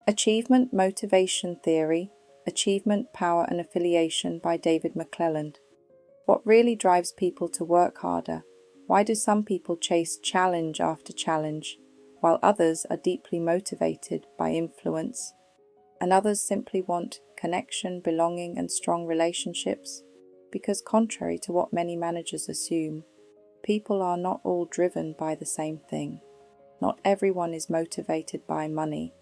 Achievement Motivation Theory, Achievement, Power and Affiliation by David McClelland. What really drives people to work harder? Why do some people chase challenge after challenge, while others are deeply motivated by influence, and others simply want connection, belonging, and strong relationships? Because contrary to what many managers assume, people are not all driven by the same thing. Not everyone is motivated by money.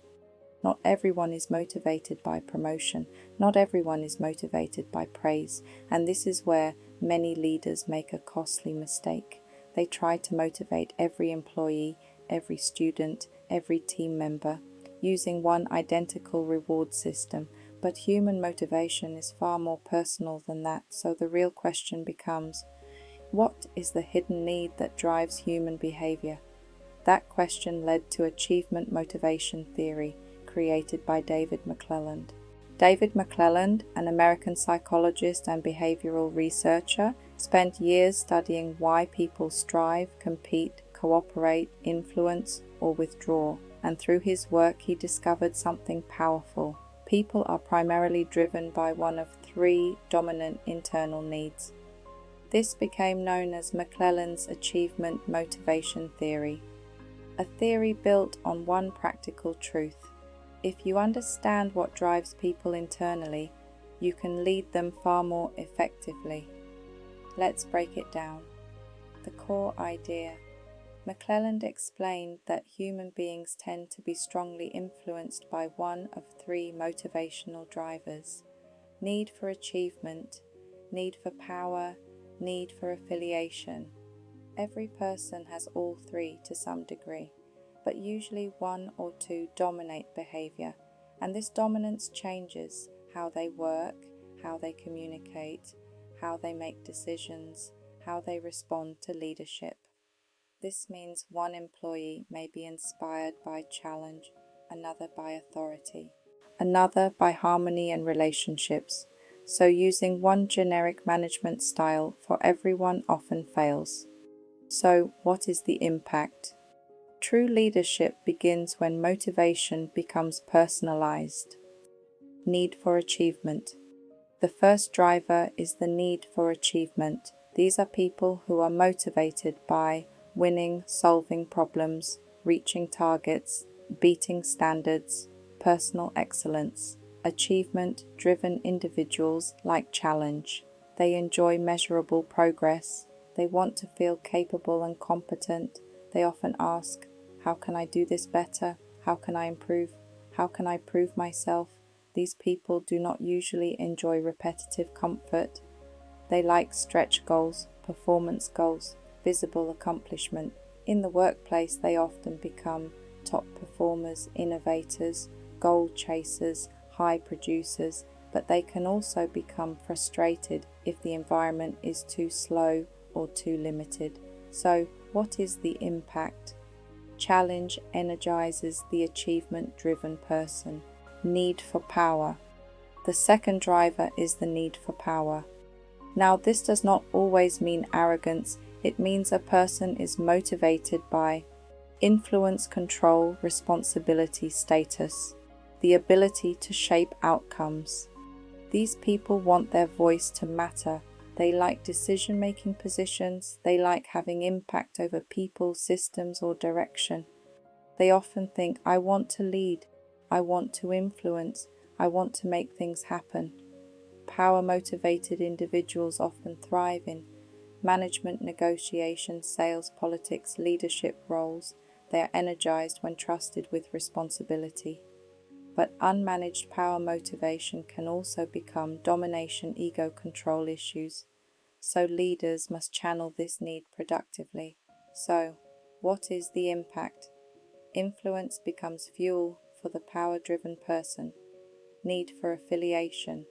Not everyone is motivated by promotion. Not everyone is motivated by praise. And this is where many leaders make a costly mistake. They try to motivate every employee, every student, every team member, using one identical reward system. But human motivation is far more personal than that. So the real question becomes, what is the hidden need that drives human behavior? That question led to achievement motivation theory, created by David McClelland. David McClelland, an American psychologist and behavioral researcher, spent years studying why people strive, compete, cooperate, influence, or withdraw. And through his work, he discovered something powerful. People are primarily driven by one of three dominant internal needs. This became known as McClelland's achievement motivation theory, a theory built on one practical truth. If you understand what drives people internally, you can lead them far more effectively. Let's break it down. The core idea. McClelland explained that human beings tend to be strongly influenced by one of three motivational drivers: need for achievement, need for power, need for affiliation. Every person has all three to some degree, but usually one or two dominate behavior, and this dominance changes how they work, how they communicate, how they make decisions, how they respond to leadership. This means one employee may be inspired by challenge, another by authority, another by harmony and relationships. So using one generic management style for everyone often fails. So what is the impact? True leadership begins when motivation becomes personalized. Need for achievement. The first driver is the need for achievement. These are people who are motivated by winning, solving problems, reaching targets, beating standards, personal excellence. Achievement-driven individuals like challenge. They enjoy measurable progress. They want to feel capable and competent. They often ask, how can I do this better? How can I improve? How can I prove myself? These people do not usually enjoy repetitive comfort. They like stretch goals, performance goals, visible accomplishment. In the workplace, they often become top performers, innovators, goal chasers, high producers, but they can also become frustrated if the environment is too slow or too limited. So, what is the impact? Challenge energizes the achievement-driven person. Need for power. The second driver is the need for power. Now, this does not always mean arrogance. It means a person is motivated by influence, control, responsibility, status, the ability to shape outcomes. These people want their voice to matter. They like decision-making positions. They like having impact over people, systems, or direction. They often think, I want to lead. I want to influence. I want to make things happen. Power-motivated individuals often thrive in management, negotiation, sales, politics, leadership roles. They are energized when trusted with responsibility. But unmanaged power motivation can also become domination, ego control issues. So leaders must channel this need productively. So, what is the impact? Influence becomes fuel for the power-driven person. Need for affiliation.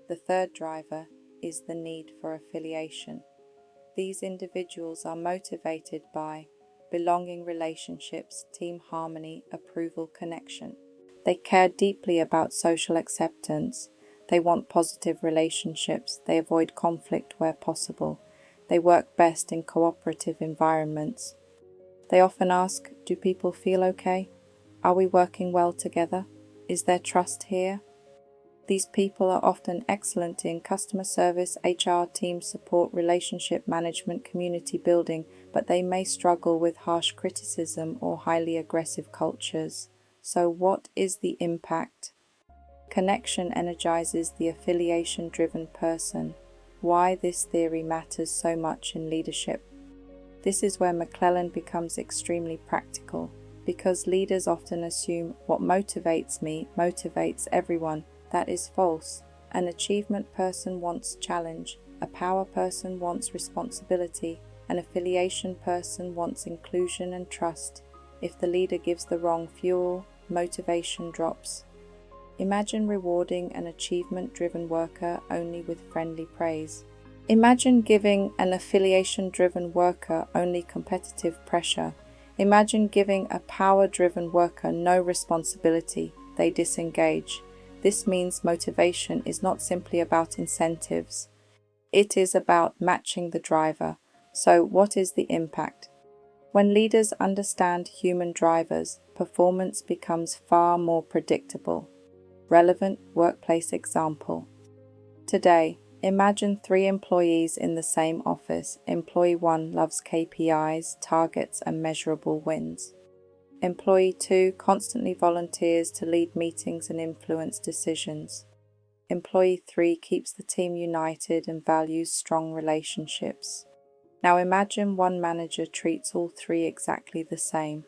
The third driver is the need for affiliation. These individuals are motivated by belonging, relationships, team harmony, approval, connection. They care deeply about social acceptance. They want positive relationships. They avoid conflict where possible. They work best in cooperative environments. They often ask, do people feel okay? Are we working well together? Is there trust here? These people are often excellent in customer service, HR, team support, relationship management, community building, but they may struggle with harsh criticism or highly aggressive cultures. So what is the impact? Connection energizes the affiliation-driven person. Why this theory matters so much in leadership. This is where McClelland becomes extremely practical, because leaders often assume what motivates me motivates everyone. That is false. An achievement person wants challenge, a power person wants responsibility, an affiliation person wants inclusion and trust. If the leader gives the wrong fuel, motivation drops. Imagine rewarding an achievement-driven worker only with friendly praise. Imagine giving an affiliation-driven worker only competitive pressure. Imagine giving a power-driven worker no responsibility. They disengage. This means motivation is not simply about incentives. It is about matching the driver. So what is the impact? When leaders understand human drivers, performance becomes far more predictable. Relevant workplace example. Today, imagine 3 employees in the same office. Employee 1 loves KPIs, targets, and measurable wins. Employee 2 constantly volunteers to lead meetings and influence decisions. Employee 3 keeps the team united and values strong relationships. Now imagine one manager treats all 3 exactly the same.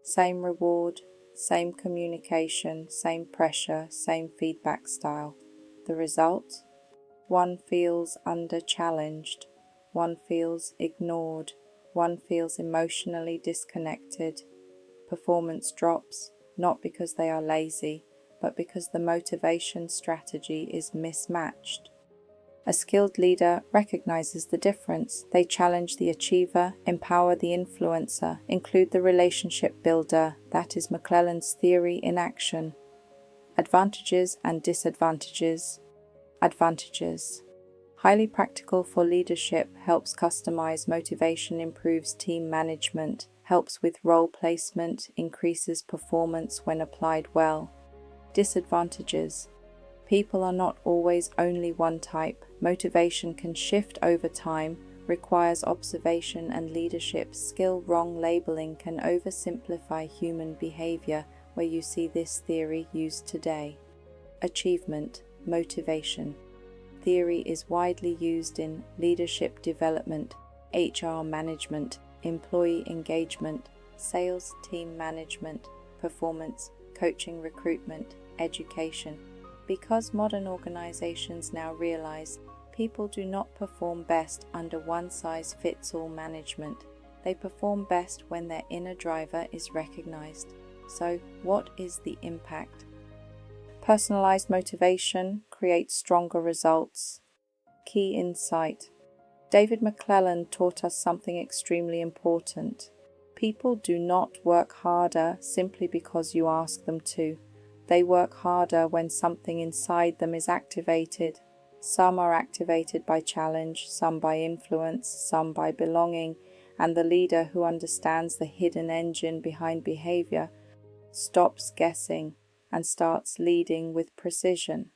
Same reward, same communication, same pressure, same feedback style. The result? One feels under-challenged, one feels ignored, one feels emotionally disconnected. Performance drops, not because they are lazy, but because the motivation strategy is mismatched. A skilled leader recognizes the difference. They challenge the achiever, empower the influencer, include the relationship builder. That is McClelland's theory in action. Advantages and disadvantages. Advantages. Highly practical for leadership, helps customize motivation, improves team management, helps with role placement, increases performance when applied well. Disadvantages. People are not always only one type. Motivation can shift over time, requires observation and leadership skill. Wrong labeling can oversimplify human behavior, where you see this theory used today. Achievement, motivation. Theory is widely used in leadership development, HR management, employee engagement, sales, team management, performance, coaching, recruitment, education. Because modern organizations now realize people do not perform best under one-size-fits-all management. They perform best when their inner driver is recognized. So, what is the impact? Personalized motivation creates stronger results. Key insight. David McClelland taught us something extremely important. People do not work harder simply because you ask them to. They work harder when something inside them is activated. Some are activated by challenge, some by influence, some by belonging, and the leader who understands the hidden engine behind behavior stops guessing and starts leading with precision.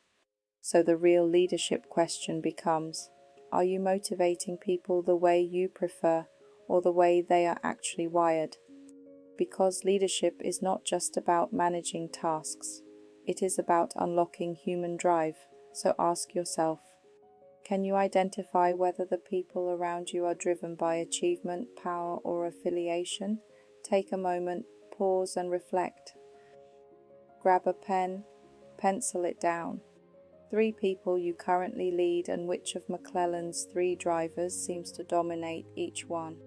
So the real leadership question becomes, are you motivating people the way you prefer or the way they are actually wired? Because leadership is not just about managing tasks. It is about unlocking human drive. So ask yourself, can you identify whether the people around you are driven by achievement, power, or affiliation? Take a moment, pause and reflect. Grab a pen, pencil it down. 3 people you currently lead, and which of McClelland's 3 drivers seems to dominate each one?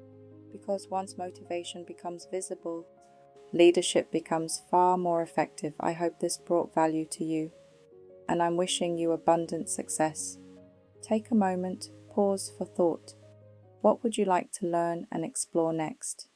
Because once motivation becomes visible, leadership becomes far more effective. I hope this brought value to you, and I'm wishing you abundant success. Take a moment, pause for thought. What would you like to learn and explore next?